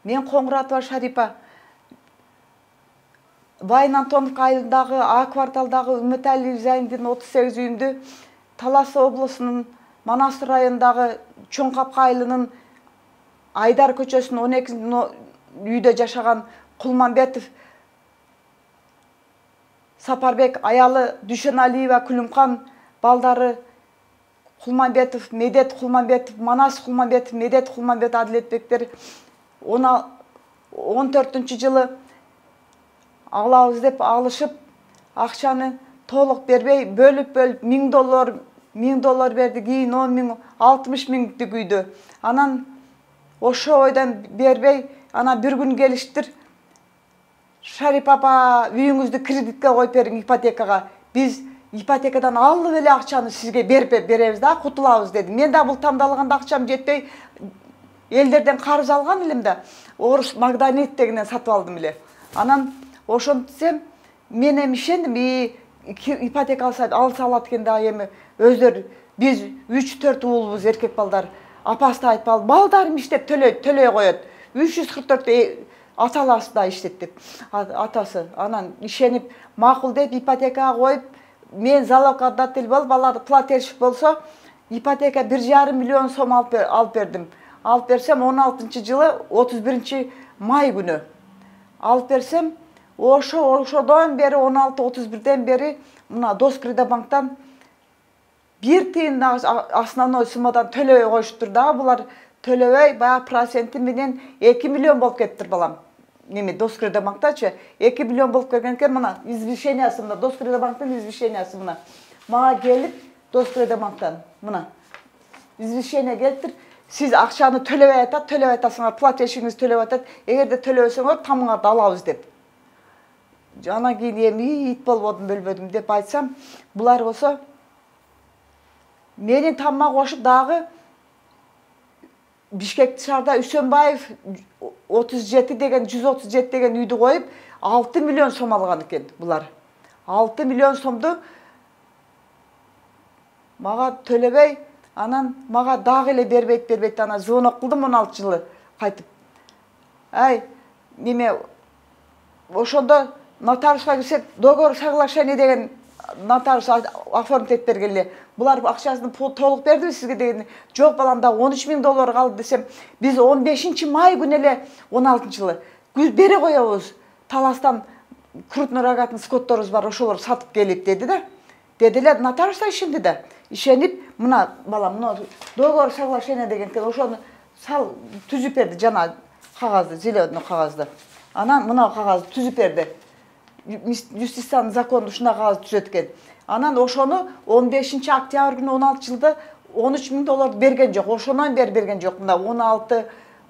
Мен Қоңыратова Шарипа. Вайн Антоновка айылындағы А кварталдағы Үмітәлі Зайындин 38 үйінде Талас облысының Манас районындағы Чоңқапқа айылының Айдар көшесінің 12 үйде жашаған Құлманбетов Сапарбек аялы Дүйшеналиева Күлімхан балдары Құлманбетов, Медет Құлманбетов, Манас Құлманбетов, Медет Құлманбетов Әділетбектер 14 жылы алауыз деп алышып, ақшаны толық бербей, бөліп $1000 берді, кейін 10 мың, 60 мыңды күйді. Анан ошо ойдан бербей, ана бір күн келіштір, Шарипа апа, үйіңізді кредитке қойып берің ипотекаға. Біз ипотекадан алып эле акчаны сизге беребиз да, кутулабыз деди. Мен да бул тандалганда акчам жетпей, элдерден карыз алган элем да, орус Магданит дегенен сатып алдым эле. Анан ошентсем, мен эми ишендим, ипотека алса алат экен да, эми өздөрү биз 3-4 уулбуз, эркек балдар. Апасы да айтып алды, балдарым иштеп төлөй коет. 344 аталасы да иштет деп, атасы. Анан ишенип, макул деп ипотекага коюп, мен залогодатель болуп, балар плательщик болсо, ипотека 1,5 миллион сом алып бердим. Алып берсем 16 жылы 31 май күнү. Алып берсем, ошодон бери 16-31ден бери мына Доскредобанктан 1 тиын основной суммадан төлөй коюштур да, булар төлөбөй, баягы проценти менен 2 миллион болуп кеттир балам. Неме Доскредобанктачы 2 миллион болуп келген экен, мына извещениясы, мына Доскредобанктын извещениясы мына. Мага келип Доскредобанктан мына извещение келиптир. Сиз акчаны төлөбөй атасыңар, плательщигиңиз төлөп атат. Эгерде төлөбөсөңөр тамыңарды алабыз деп. Анан кийин эми ит болбодум, бөлбөдүм деп айтсам, булар болсо менин тамма кошуп дагы Бишкек шаарда Үсөнбаев 137 деген үйдү коюп 6 миллион сом алган экен булар. 6 миллион сомду мага төлөбөй, анан мага дагы эле бербейт, ана звонок кылдым 16 жылы кайтып. Ай, неме ошондо нотариуска кирсек, договор соглашение деген нотариус оформить этип бергенле. Булар акчасын толук бердиби сизге деген. Жок балам, да $13,000 калды десем, биз 15 май күнү эле 16 жылы бере коебуз. Таластан крупный рогатный скотторубуз бар, ошолор сатып келип деди да. Дедилер, нотариус да ишенди да. Ишенип, мына балам, мына договор соглашение деген ошону түзүп берди, жана кагазды, зеленый кагазды. Анан мына кагазды түзүп берди. Юстициянын закону ушундай кагаз түзөт экен. Анан ошону 15 октябрь күнү 16 жылда $13,000 берген жок. Ошонон бери берген жок. Мында 16,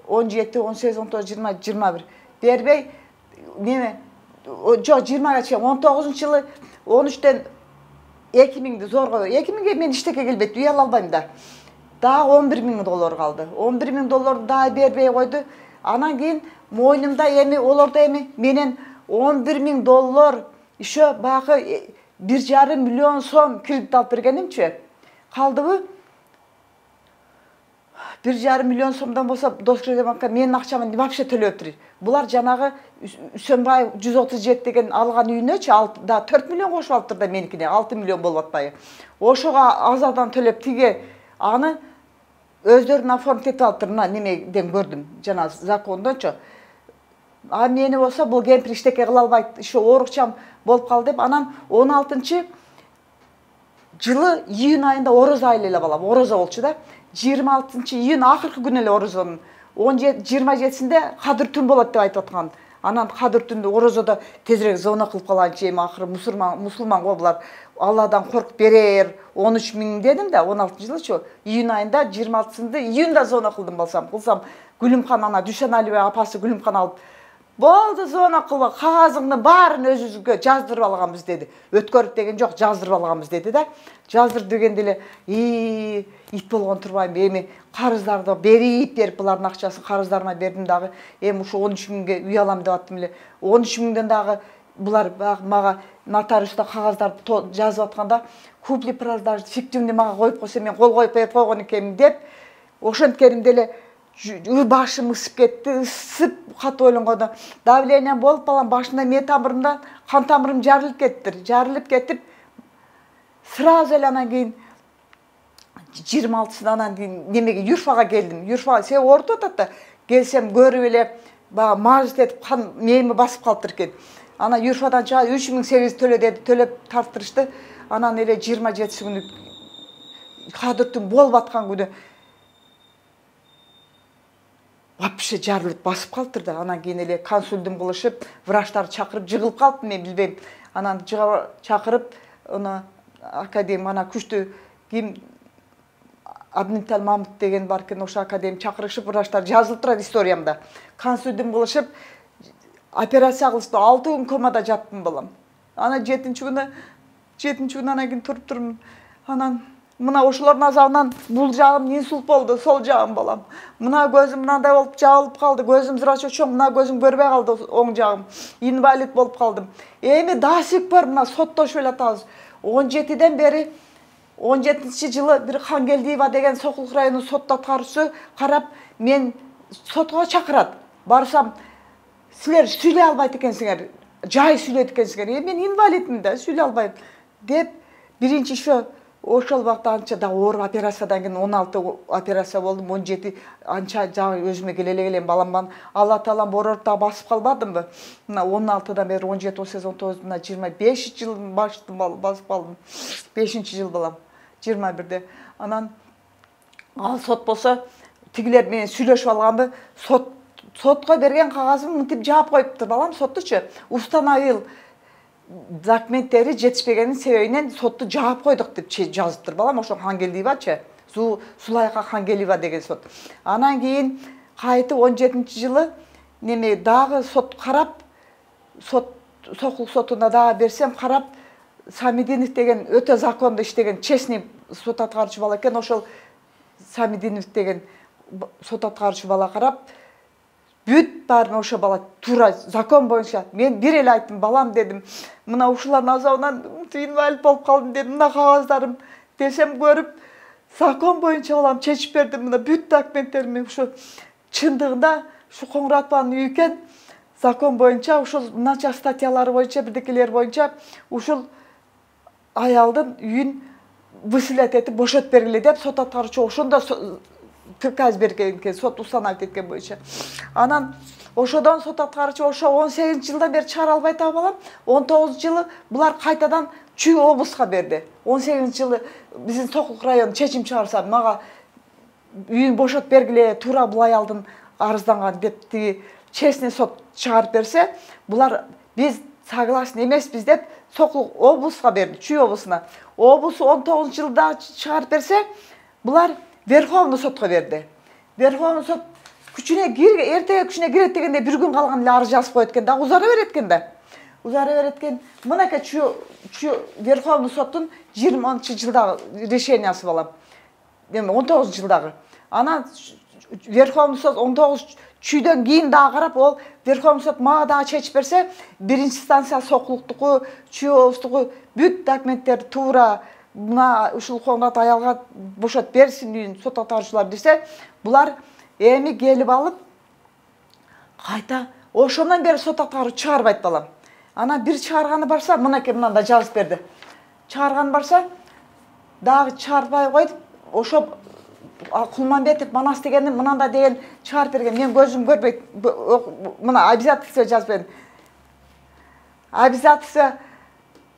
17, 18, 19, 20, 21 бербей, неме жок 20га чейин 19 жылы 13тен 2,000 зорго. 2,000ге мен иштекке келбейт, үй ала албайм да. Дагы $11,000 калды. $11,000 дагы бербей койду. Анан кийин мойнумда эми олордо эми менен $11,000 еще баягы 1,5 миллион сом кредит алып бергенимчи. Калдыбы? 1,5 миллион сомдон болсо Доскредобанкка менин акчамы вообще төлөптүр. Булар жанагы Үсөнбаев 137 деген алган үйүнөчү, да 4 миллион кошуп алыптыр да меникине, 6 миллион болуп атпайбы. Ошого азалдан төлөп тиге аны өздөрүн оформить этип алыптыр. Мына немеден көрдүм, жана закондочу. А мени болсо бул кемпир иштеке кыла албайт, ошо оорукчам болуп калды деп, анан 16 жылы июнь айында орозо айыл эле балам, орозо болчу да. 26 июнь акыркы күнү эле орозонун 27-синде кадыр түн болот деп айтып аткан. Анан кадыр түндө орозодо тезирээк звонок кылып калганчы, эми акыры мусулман го булар, Алладан коркуп берер, 13,000 дедим да, 16 жылычы. Июнь айында 26-сында июнда звонок кылдым кылсам, Күлүмхан ана Дүйшеналиева апасы Күлүмхан алып, болду звонок кылба, кагазыңды баарын өзүбүзгө жаздырып алганбыз деди. Өткөрүп деген жок, жаздырып алганбыз деди да. Жаздырып дегенде эле ит болгон турбайм, эми карыздарды берип булардын акчасын карыздарыма бердим дагы. Эми ушу 13,000ге үй алам деп аттым эле. 13,000ден дагы булар мага нотариуста кагаздарды жазып атканда, купли-продажа фиктивный мага коюп койсо, мен кол коюп берип койгон экенмин деп, ошенткенimде эле башым ысып кетти, ысып катуу ойлонгондо давление болуп балам башында мен тамырымдан кан тамырым жарылып кеттир. Жарылып кетип сразу эле анан кийин 26-сынан кийин немеге Юрфага келдим. Юрфага сен ооруп атат да, келсем көрүп эле баягы мажит этип кан мээми басып калыптыр экен. Ана Юрфадан чыгып 3800 төлө деди, төлөп тарттырышты. Анан эле 27 күнү кадыртың болуп аткан күнү вообще жарылып басып калыптыр да. Анан кийин эле консультум кылышып, врачтарды чакырып жыгылып калыптым, мен билбейм. Анан чакырып, аны академ ана күчтүү ким Абнитал Мамут деген бар экен, ошо академ чакырышып, врачтар жазылып турат историямда. Консультум кылышып, операция кылышты, 6 күн комада жаттым балам. Ана 7-күнү анан кийин туруп турмун. Анан мына ошолордун азабынан бул жагым инсульт болду, сол жагым балам. Мына көзүм мындай болуп жабылып калды, көзүм зрачок чоң, мына көзүм көрбөй калды, оң жагым. Инвалид болуп калдым. Эми до сих пор мына соттошуп эле атабыз. 17-ден бери 17-жылы бир Хангелдиева деген Сокулук районунун сот аткаруучусу карап, мен сотко чакырат. Барсам, силер сүйлөй албайт экенсиңер, жай сүйлөйт экенсиңер. Мен инвалидмин да, сүйлөй албайм деп, биринчи ошол убакта анча да оор операциядан кийин 16 операция болдум, 17 анча жагы өзүмө келем баламдан. Алла таалам ооруп да басып калбадымбы? Мына 16-дан бери 17, 18, 19, мына 25 жыл басып калдым. 5-жыл балам. 21-де. Анан ал сот болсо, тигилер менен сүйлөшүп алганбы? Сотко берген кагазым мынтип жаап коюптур балам, соттучу. Установил документтери жетишпегенин себебинен сотту жаап койдук деп жазыптыр балам. Ошо Хангелдиевачы, Сулайка Хангелдиева деген сот. Анан кийин кайтып 17-жылы неме дагы сот карап, Сокулук сотуна дагы берсем, карап, Самидинов деген өтө закондуу иштеген честный сот аткаруучу бала экен. Ошол Самидинов деген сот аткаруучу бала карап, бүт баарын ошо бала туура закон боюнча. Мен бир эле айттым, балам дедим, мына ушулардын азабынан инвалид болуп калдым дедим, мына кагаздарым десем көрүп, закон боюнча балам чечип бердим, мына бүт документтерим ушу чындыгында ушу Коңуратованын үйү экен. Закон боюнча ушул мынча статьялары боюнча, бирдекелер боюнча ушул аялдын үйүн выселять этип бошотуп бергиле деп сот аткаруучу ошондо приказ берген экен, сот устанавливать эткен боюнча. Анан ошодон сот аткаруучу ошо 18-жылдан бери чыгара албай атабы балам. 19-жылы булар кайтадан Чүй облуска берди. 18-жылы биздин Сокулук району чечим чыгарса, мага үйүн бошотуп бергиле, туура бул аялдын арызданган деп тиги честный сот чыгарып берсе, булар биз согласен эмеспиз деп Сокулук облуска берди, Чүй облусуна. Облус 19-жылда чыгарып берсе, булар Верховный сотко берди. Верховный сот күчүнө эртеге күчүнө кирет дегенде бир күн калган эле арыз жазып коет экен да, узара берет экен да. Узара берет экен. Мынакей Чүй Верховный соттун 20-жылдагы решениясы балам. 19-жылдагы. Анан Верховный сот 19 Чүйдөн кийин дагы карап, ол Верховный сот мага дагы чечип берсе, биринчи станция Сокулуктуку, Чүй облустуку бүт документтер туура мына ушул Коңурат аялга бошотуп берсин үйүн сот аткаруучулар десе, булар эми келип алып кайта ошондон бери сот аткаруучу чыгарбайт балам. Анан бир чыгарганы барса, мынакей мынанда жазып берди. Чыгарганы барса, дагы чыгарбай койдуп, ошо Кулманбетов Манас дегенди мынанда деген чыгарып берген. Мен көзүм көрбөйт. Мына обязательство жазып берген. Обязательство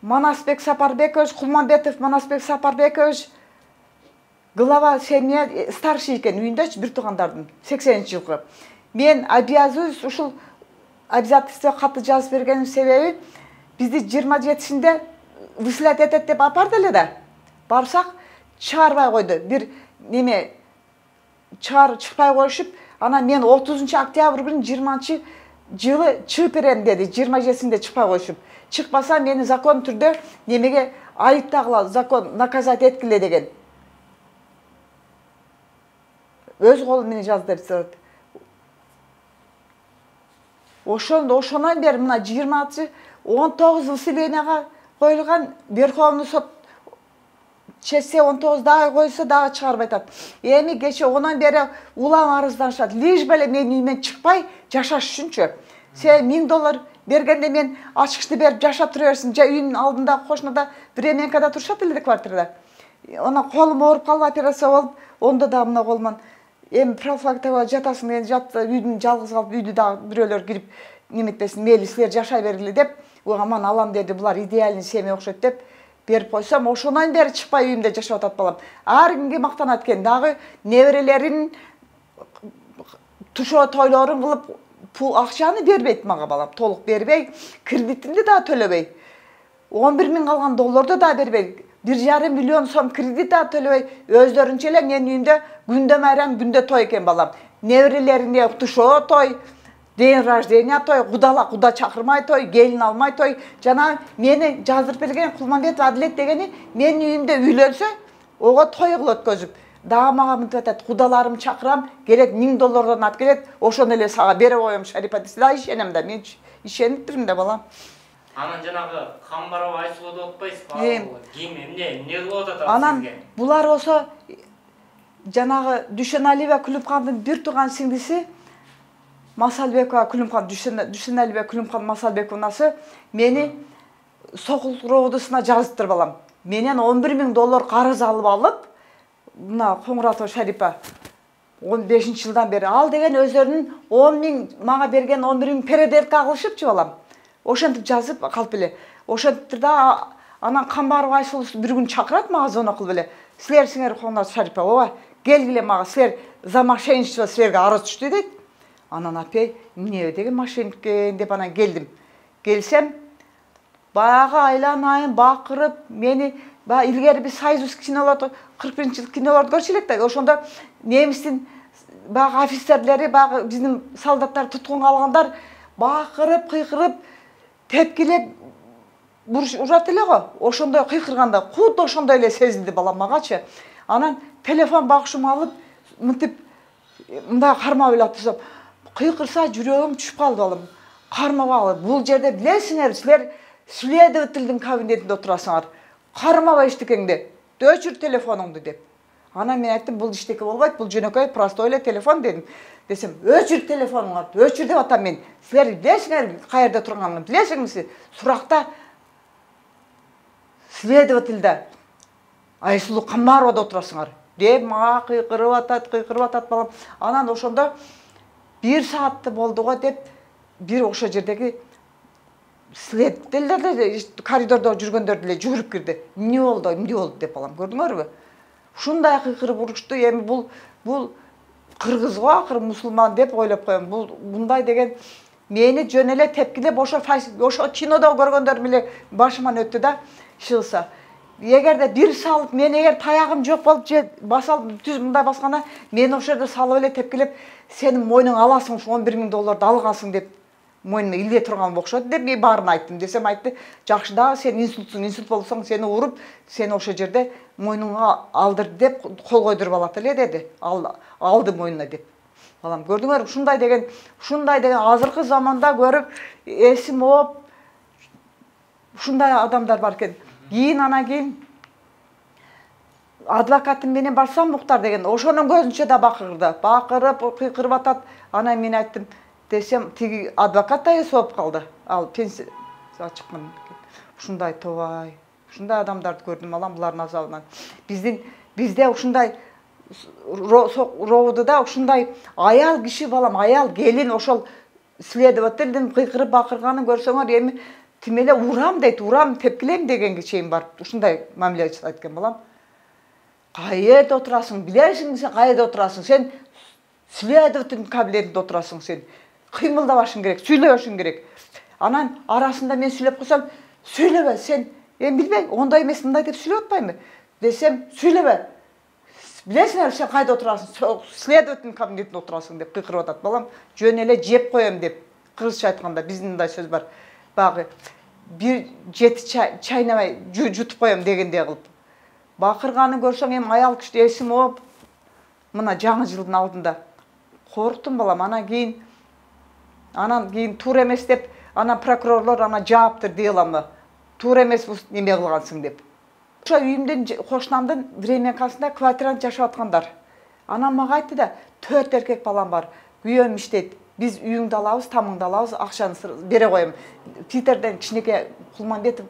Манасбек Сапарбекович, Кулманбетов Манасбек Сапарбекович, глава семья старший экен үйүндөчү, бир туугандардын 80-жылкы. Мен обязуюсь ушул обязательство катты жазып бергенин себеби, бизди 27-синде выселять этет деп апарды эле да. Барсак чыгарбай койду. Бир неме чыкпай коюшуп, анан мен 30-октябрь күнү 20-жылы чыгып берем деди, 27-синде чыкпай коюшуп. Чыкпаса мени закон түрдө немеге айыптагыла, закон наказать эткиле деген. Өз колум менен жазды деп сурат. Ошонон бери мына 19 выселенияга коюлган Верховный сот чечсе 19 дагы койсо дагы чыгарып айтат. Эми кече онан бери улам арызданышат. Лиш беле мен үйүмөн чыкпай жашаш үчүнчү. Сен $1000 бергенде мен ачкычты берип жашап тура берсин. Же үйүнүн алдында кошунада временкада турушат эле квартирада. Ona kolum ağrıp kaldı, operasiya olup, onda da mına kolman. Em profilaktika jatasın degan жатты, үйдүн жалгыз калып, үйдү дагы бирөөлөр кирип, неметпесин, мейли силер жашай бергиле деп, аман алам деди, булар идеальный семья окшойт деп берип койсом, ошондон бери чыкпай үйүмдө жашап атат балам. Ар кимге мактанат экен, дагы неберелерин тушоо тойлорун кылып, пул акчаны бербейт мага балам, толук бербей, кредитимди да төлөбөй. 11.000 калган долларды да бербей. 1,5 milyon сом кредит да төлөбөй, өздөрүнчө эле менин үйүмдө күндө майрам, күндө той экен балам. Неберелерине тушоо той, день рождения той, куда чакырмай той, келин алмай той. Жана мени жаздырып берген Кулманбетов Адилет дегени менин үйүмдө үйлөнсө, ого той кылып өткөзүп, дагы мага мынтип атат, кудаларым чакырам, келет $1000 алып келет, ошону эле сага бере коем Шарипа десе да ишенем да, мен ишенип турмун да балам. Анан жанагы Камбарова Айсулу деп атпайсызбы? Ким эмне кылып атат анан сизге? Булар болсо жанагы Дүшеналиева Күлүмкандын бир тууган сиңдиси Масалбекова Күлүмкан, Дүшеналиева Күлүмкан Масалбековнасы мени Сокул роодусуна жазыптыр балам. Менен $11.000 карыз алып, мына Коңуратова Шарипа 15-жылдан бери ал деген өздөрүнүн 10.000 мага берген 11.000 передерка кылышыпчы балам. Ошентип жазып калып эле. Ошентип да анан Камбарова Айсулу бир күн чакырат мага звонок кылып эле. Силер Коңуратова Шарипа, ооба, келгиле мага, силер за мошенничество силерге арыз түштү дейт. Анан апай, эмне деген мошенник деп анан келдим. Келсем, баягы айланайын бакырып, мени илгери биз Союз кинолорду 41-жылык кинолорду көрчү элек да, ошондо немистин баягы офицерлери, баягы биздин солдаттар туткунга алгандар бакырып, кыйкырып, тепкилеп урат эле го. Ошондой кыйкырганда, кудда ошондой эле сезилди балам магачы. Анан телефон багышымды алып, мынтип мындай кармап эле атсам, кыйкырса жүрөгүм түшүп калды балам. Кармап алып, бул жерде билесиңер, силер следовательдин кабинетинде отурасыңар. Кармап эчтекеңди, өчүр телефонуңду деп. Анан мен айттым, бул иштеке болбойт, бул жөнөкөй простой эле телефон дедим. Десем, өчүр телефонуңарды, өчүр деп атам мен. Силер билесиңер каерде турганымды, билесиңерби? Суракта следовательде Айсулу Камбаровада отурасыңар деп мага кыйкырып атат балам. Анан ошондо 1 саатты болду го деп, бир ошо жердеги следовательдер коридордо жүргөндөр деле жүгүрүп кирди. Эмне болду деп балам, көрдүңөрбү? Ушундай кыйкырып урушту. Эми бул кыргыз го, акыры мусулман деп ойлоп коем. Мындай деген мени жөн эле тепкилеп ошо кинодо көргөндөр эле башыман өттү да, шылса. Эгерде бир салып, мен эгер таягым жок болуп же басалып түз мындай басканда, мен ошо жерде салып эле тепкилеп, сенин мойнуң аласың, ушу $11.000 алгансың деп мойнума илбей турган окшойт деп мен баарын айттым. Десем айтты, жакшы да сен инсультсуң, инсульт болсоң сени уруп, сени ошо жерде мойнуңа алдыр деп кол койдуруп алат эле деди. Алды мойнуна деп. Балам, көрдүңөр, ушундай деген азыркы заманда көрүп эсим ооп ушундай адамдар бар экен. Анан кийин адвокатым менен барсам Муктар деген, ошонун көзүнчө да бакырып, кыйкырып атат. Анан мен айттым, десем, тиги адвокат да эс болуп калды. Ал пенсияга чыккан. Ушундай тобай, ушундай адамдарды көрдүм балам, булардын азабынан. Бизде ушундай роодуда ушундай аял киши балам, аял келин ошол следовательдин кыйкырып бакырганын көрсөңөр, эми тим эле урам дейт, урам тепкилем дегенге чейин барып, ушундай мамиле жасайт экен балам. Каерде отурасың, билесиңби сен каерде отурасың? Сен следовательдин кабинетинде отурасың сен. Кыймылдабашың керек, сүйлөбөшүң керек. Анан арасында мен сүйлөп койсом, сүйлөбө сен. Эми билбейм, ондай эмес, мындай деп сүйлөп атпаймынбы? Десем, сүйлөбө. Билесиңер сен кайда отурасың? Следовательдин кабинетинде отурасың деп кыйкырып атат балам. Жөн эле жеп коем деп. Кыргызча айтканда биздин мындай сөз бар. Багы бир жети чайнабай жутуп коем дегендей кылып. Бакырганын көрсөң, эми аял киши эсим ооп, мына жаңы жылдын алдында корктум балам. Анан кийин туура эмес деп, анан прокурорлор ана жааптыр дей аламбы? Туура эмес неме кылгансың деп. Ошо үйүмдөн кошунамдын времянкасында квартирада жашап аткандар. Анам мага айтты да, 4 эркек балам бар. Күйөөм иштейт. Биз үйүңдү алабыз, тамыңды алабыз, акчаны бере коем. Питерден кичинекей Кулманбетов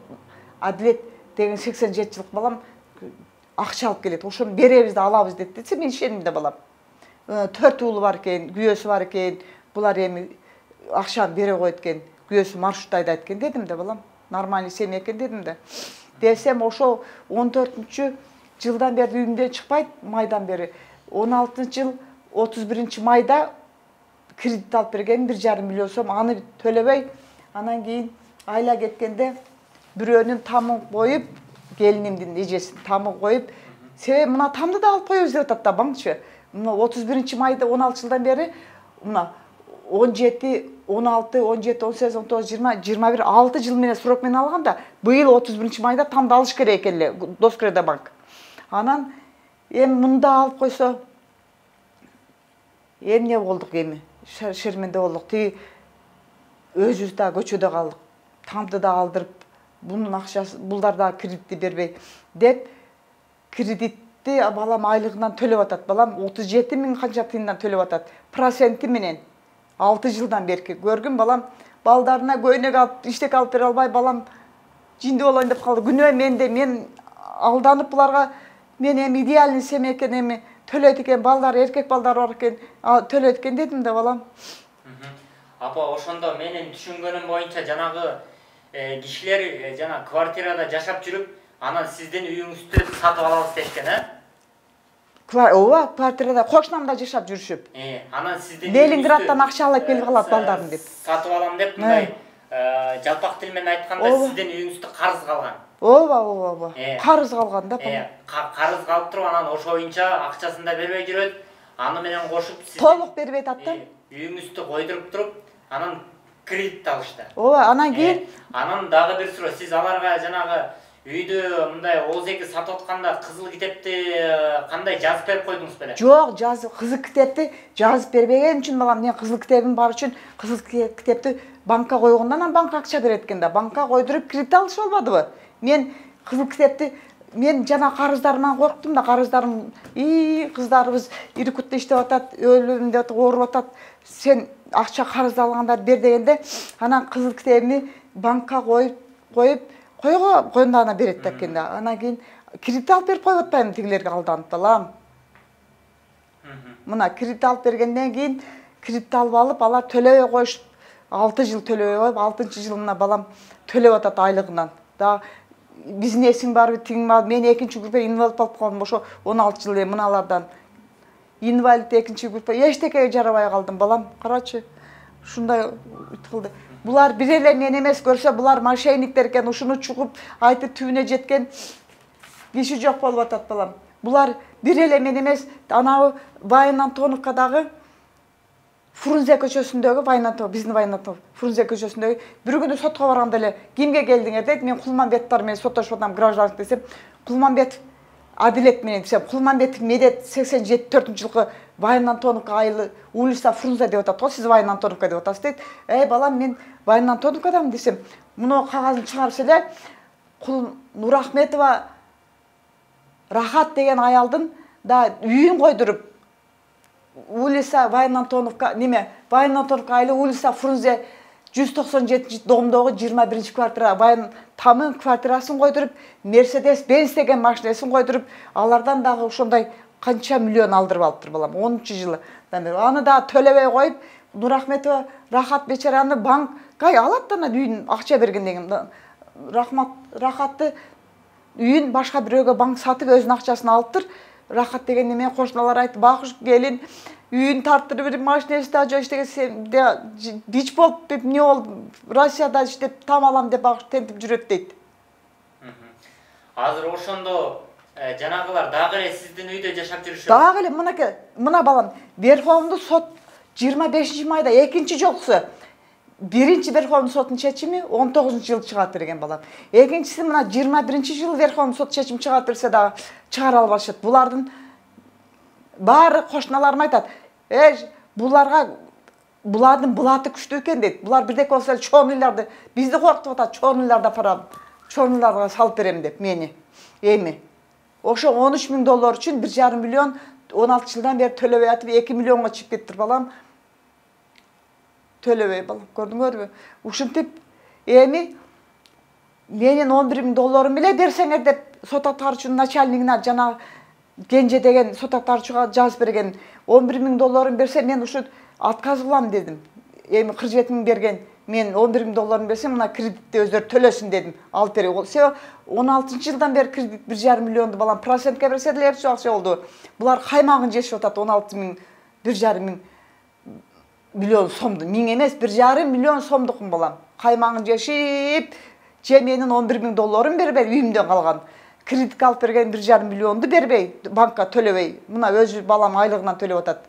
Адилет деген 87 жылдык балам акча алып келет. Ошону беребиз да алабыз деп десе, мен ишендим да балам. 4 уулу бар экен, күйөөсү бар экен. Булар эми акчаны бере коет экен. Күйөөсү маршрут айдайт экен дедим да балам. Нормальный семья экен дедим да. Десем ошо 14 жылдан бери үйүмдөн чыкпайт, майдан бери. 16 жыл 31 майда кредит алып берген 1,5 миллион сом, аны төлөбөй, анан кийин айла кеткенде бирөөнүн тамын коюп, келинимдин эжесин тамын коюп, себеби мына тамды да алып коебуз деп атат да баңчы. Мына 31 майда 16 жылдан бери мына 17, 16, 17, 18, 19, 20, 21, 6 жыл менен срок менен алганда, быйыл 31 майда тамды алыш керек экен эле Доскреда банк. Анан эми мында алып койсо эмне болдук эми? Шерменде болдук. Тиги өзүбүз да көчөдө калдык. Тамды да алдырып, бунун акчасы, булдар да кредитти бербей деп кредитти балам айлыгынан төлөп атат. Балам 37 миң канча тыйындан төлөп атат. Проценти менен 6 жылдан бери көргүм балам балдарына көйнөк алып, иштек алып бере албай балам жинди болоюн деп калды. Күнөө менде, мен алданып буларга мен эми идеальный семья экен, эми төлөйт экен, балдар, эркек балдар бар экен, төлөйт экен дедим да балам. Апа, ошондо менин түшүнгөнүм боюнча жанагы кишилер жана квартирада жашап жүрүп, анан сиздин үйүңүздү сатып алабыз дешкен, Ооба, квартирада кошунамда жашап жүрүшүп. Анан сиздин Ленинградтан акча алып келип калат балдарын деп. Сатып алам деп, мындай жалпак тил менен айтканда сиздин үйүңүздө карыз калган. Ооба. Карыз калган да. Карыз калып туруп, анан ошо боюнча акчасын да бербей жүрөт. Аны менен кошуп сиз толук бербей атат да. Үйүңүздү койдуруп туруп, анан кредит алышты. Ооба, анан кийин анан дагы бир суроо, сиз аларга жанагы үйдү мындай ооз-эки сатып атканда кызыл китепти кандай жазып берип койдуңуз беле? Жок, кызыл китепти жазып бербеген үчүн балам, мен кызыл китебим бар үчүн кызыл китепти банкка койгондо анан банк акча берет экен да. Банкка койдуруп кредит алышып албадыбы? Мен кызыл китепти мен жана карыздарымдан корктум да, карыздарым кыздарыбыз Иркутта иштеп атат, өлүм деп ооруп атат. Сен акча карыз алганда бер дегенде, анан кызыл китебимди банкка коюп койгондо ана берет экен да. Анан кийин кредит алып берип коюп атпаймынбы тигилерге алданып балам. Мына кредит алып бергенден кийин кредит алып алар төлөбөй коюшуп 6 жыл төлөбөй коюп, 6-жылына балам төлөп атат айлыгынан. Да бизнесиң барбы, тигиң бар. Мен 2-группа инвалид болуп калдым, ошо 16 жыл мыналардан. Инвалид 2-группа эчтекеге жарабай калдым балам. Карачы, ушундай кылды. Булар бир эле мен эмес, көрсө булар мошенниктер экен, ушуну чугуп айтып түбүнө жеткен киши жок болуп атат балам. Булар бир эле мен эмес, анабы Вайнантоновкадагы Фрунзе көчөсүндөгү биздин Вайнантонов, Фрунзе көчөсүндөгү бир күнү сотко барганда эле кимге келдиңер дейт, мен Кулманбетов менен соттошуп атам, гражданство десем, Кулманбетов Адилет менен десем, Кулманбетов Медет 84-жылкы Вайнантоновка айылы улица Фрунзе деп атат го, сиз Вайнантоновка деп атасыз дейт. Балам, мен Вайнантоновкадамын десем, муну кагазын чыгарып эле Нурахметова Рахат деген аялдын да үйүн койдуруп улица Вайнантоновка, Вайнантоновка айылы улица Фрунзе 197 домдогу 21 квартира тамын квартирасын койдуруп, Мерседес Бенц деген машинесин койдуруп, алардан дагы ошондой канча миллион алдырып алыптыр балам, 10-жылы. Аны да төлөбөй коюп, Нурахметова Рахат бечараны банкка алат да үйүн акча берген деген. Рахатты үйүн башка бирөөгө банк сатып өзүнүн акчасын алыптыр. Рахат деген неме кошуналар айтты, бакыш келин үйүн тарттырып берип, машинеси да иштеген дич болуп, эмне болуп, Россияда иштеп там алам деп бакыш тентип жүрөт дейт. Азыр ошондо жанагылар дагы эле сиздин үйдө жашап жүрүшөт. Дагы эле мына балам, Верховный сот 25 майда экинчи жолкусу биринчи Верховный соттун чечими 19-жылы чыгат берген балам. Экинчиси мына 21-жылы Верховный сот чечим чыгат берсе дагы чыгара албашат. Булардын баары кошуналарым айтат, булардын булаты күчтүү экен дейт. Булар бирдеке болсо чоң ыйларды, бизди коркутуп атат, чоң ыйларда пара чоңуларга салып берем деп мени. Эми ошо 13 000 доллар үчүн 1,5 миллион 16 жылдан бери төлөбөй атып 2 миллионго чыгып кеттир балам. Төлөбөй балам, көрдүңөрбү? Ушинтип эми менин 11 000 долларым эле берсеңер деп сот аткаруучунун начальнигине жана Кенже деген сот аткаруучуга жазып берген. 11 000 долларым берсе мен ушу отказ кылам дедим. Эми 47 000 берген. Мен 11 000 долларым берсем мына кредитти өздөрү төлөсүн дедим. Алып берип. Себеби 16-жылдан бери кредит 1,5 миллионду балам процентке берсе деле акча болду. Булар каймагын жешип атат 16 000, 1,5 миллион сомду. Миң эмес 1,5 миллион сомдукун балам. Каймагын жешип, же менин 11 000 долларым бербей үйүмдөн калган. Кредитке алып берген 1,5 миллионду бербей, банкка төлөбөй. Мына өзү балам айлыгынан төлөп атат.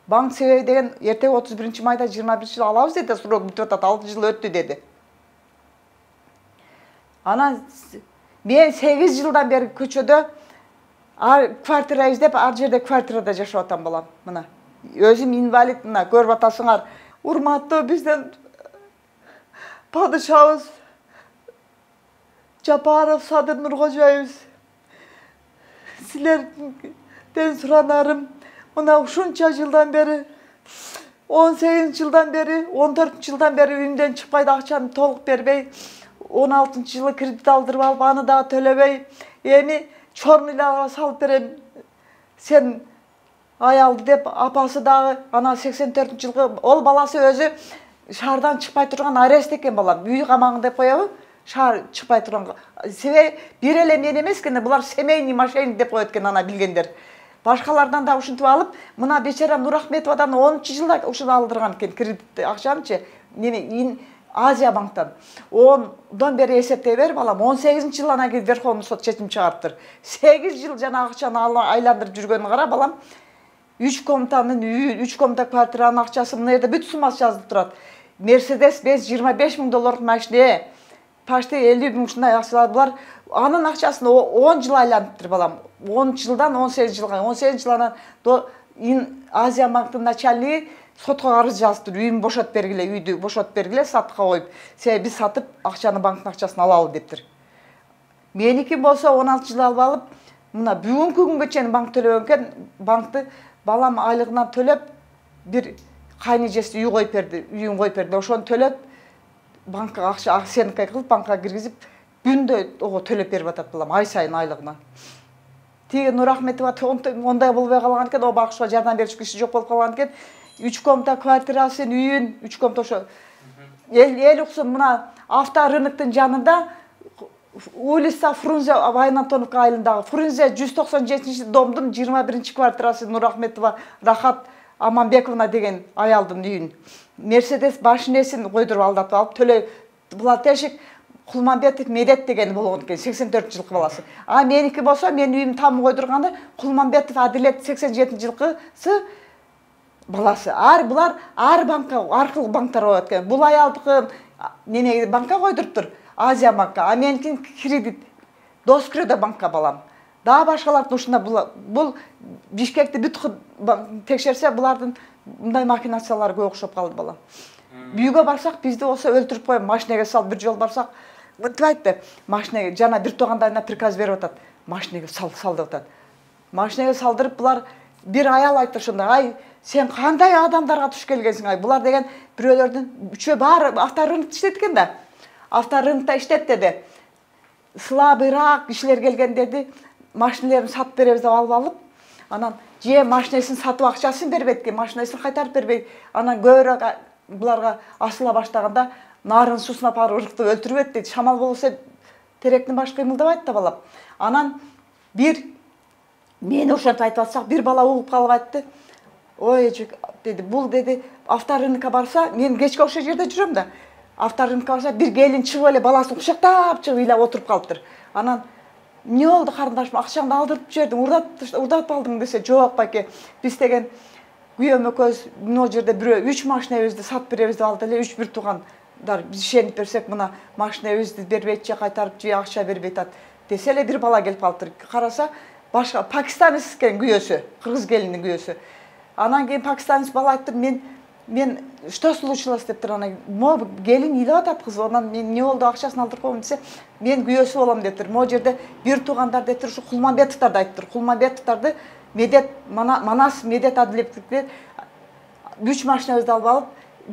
Банк себеби деген эртең 31 майда 21 алабыз деди, срок бүтүп атат, 6 жыл өттү деди. Анан мен 8 жылдан бери көчөдө квартира издеп, ар жерде квартирада жашап атам балам. Мына өзүм инвалид, мына көрүп атасыңар. Урматтуу бизден падышабыз Жапаров Садыр Нуркожоевич. Силерден суранарым, мына ушунча жылдан бери 18 жылдан бери, 14 жылдан бери үйүмдөн чыкпай акчаны толук бербей, 16 жылы кредит алдырып алып, аны дагы төлөбөй, эми чорнуйларга салып берем. Сен аялды деп, апасы дагы ана 84 жылгы ол баласы өзү шаардан чыкпай турган арест экен балам. Үй камагында деп коебу? Шаар чыкпай турган. Себеби бир эле мен эмес экен, булар семейный мошенник деп коет экен ана билгендер. Башкалардан да ушинтип алып, мына бечара Нурахметовадан 10 жылда ушуну алдырган экен кредит акчанычы. Неме Азия банктан. 10дон бери эсептей бер балам. 18 жыл анан кийин Верховный сот чечим чыгарыптыр. 8 жыл жана акчаны айландырып жүргөнүн кара балам. 3 комнатанын үйү, 3 комната квартиранын акчасы мына жерде бүт суммасы жазылып турат. Mercedes Benz 25 000 долларлык машина. Почти 50 000 ушундай акчалар. Булар анын акчасын 10 жыл айлантыптыр балам. 10 жылдан 18 жылга, 18 жылдан Азия банктын начальниги сотко арыз жазыптыр. Үйүм бошотуп бергиле, үйдү бошотуп бергиле, сатыкка коюп. Себеби биз сатып акчаны банктын акчасын алалы дептир. Меники болсо 16 жыл алып алып, мына бүгүнкү күнгө чейин банк төлөбөгөн экен, банкты балам айлыгынан төлөп, бир кайнежеси үй коюп берди, үйүн коюп берди. Ошону төлөп, банкка акча сенке кылып, банкка киргизип, күндө төлөп берип атат балам, ай сайын айлыгынан. Тиги Нурахметова ондай болбой калган экен, о багышка жардам берчү киши жок болуп калган экен. 3 комната квартирасын, үйүн, 3 комната ошо эл уксун мына авторынктын жанында улица Фрунзе Вайнантоновка айылындагы Фрунзе 197-домдун 21 квартирасы Нурахметова Рахат Аманбековна деген аялдын үйүн. Мерседес машинесин койдуруп алдатып алып төлөй. Булар тешик Кулманбетов Медет деген болгон экен, 84 жылкы баласы. А меники болсо, мен үйүм тамы койдурганда Кулманбетов Адилет 87 жылкысы баласы. Булар ар банкка аркылуу банктар коет экен. Бул аялдыкы неме банкка койдуруптур, Азия банкка. А меники кредит Доскредо банкка балам. Дагы башкалардын ушунда бул Бишкекти бүт текшерсе, булардын мындай махинациялары көп окшоп калды балам. Үйгө барсак, бизди болсо өлтүрүп коюп, машинеге салып бир жол барсак, мынтип айтты, машинеге жана бир туугандайына приказ берип атат. Машинеге сал деп атат. Машинеге салдырып, булар бир аял айтты ошондой, ай, сен кандай адамдарга туш келгенсиң, ай, булар деген бирөөлөрдүн үчөө баары авторынокто иштейт экен да. Авторынокто иштет деди. Слабыйраак кишилер келген деди, машинелерин сатып беребиз деп алып, анан же машинесин сатып акчасын бербейт экен, машинесин кайтарып бербейт. Анан көбүрөөк буларга асыла баштаганда нарын суусуна апарып ырыктып өлтүрүп дейт. Шамал болсо теректин башы кыймылдабайт да балам. Анан бир мени ошентип айтып атсак, бир бала угуп калып айтты. Ой, деди, бул деди, авторынокко барса, мен кечке ошол жерде жүрөм да. Авторынокко барса, бир келин чыгып эле баласын кучактап чыгып ыйлап отуруп калыптыр. Анан эмне болду карындашым, акчаңды алдырып жибердиң, урдатып алдың десе, жок байке, биз деген күйөөм экөөбүз мына жерде бирөө 3 машинебизди сатып беребиз деп алды эле, 3 бир туугандар биз ишенип берсек, мына машинебизди бербейт же кайтарып же акча бербейт атат десе эле бир бала келип калыптыр. Караса, башка пакистанец экен күйөөсү, кыргыз келиндин күйөөсү. Анан кийин пакистанец бала айтты, мен мен что случилось деп тұр, ана мо келін үйлеп атат кыз, онан мен не болду акчасын алдырып коем десе, мен күйөөсү болом деп тұр. Мо жерде бир туугандар деп тұр, ушу Кулманбетовдарды айтып тұр. Кулманбетовдарды Медет Манас Медет Адилевдикилер 3 машинабызды алып алып,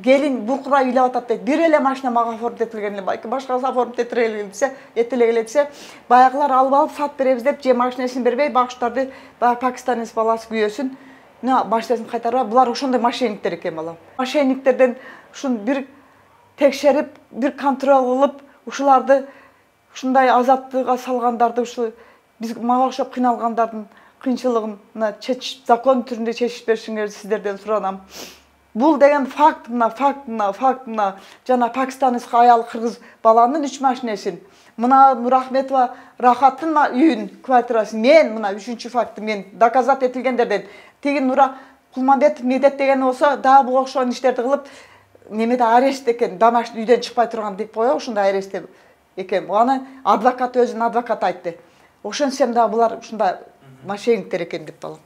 келин буркурай үйлеп атат дейт. Бир эле машина мага оформить этилген эле, байки башкасы оформить этиле десе, баягылар алып алып сат беребиз деп, же машинасын бербей, багыштарды пакистанец баласы күйөөсүн машинасын кайтарып, булар ошондой мошенниктер экен балам. Мошенниктерден ушун бир текшерип, бир контроль кылып, ушуларды ушундай азаптыга салгандарды, ушу биз мага окшоп кыйналгандардын кыйынчылыгын закон түрүндө чечип беришиңерди сиздерден суранам. Бул деген факт, факт. Жана пакистанецка аял кыргыз баланын 3 машинесин. Мына Нурахметова Рахаттын үйүн, квартирасын мен, мына 3-чү факты мен доказат этилгендерден. Тиги Нура Кулманбетов Медет деген болсо, дагы буга окшогон иштерди кылып, немеде арест экен, домашний үйдөн чыкпай турган деп коё, ушундай арест экен. Аны адвокат өзүнүн адвокаты айтты. Ошентсем да булар ушундай мошенниктер экен деп балам.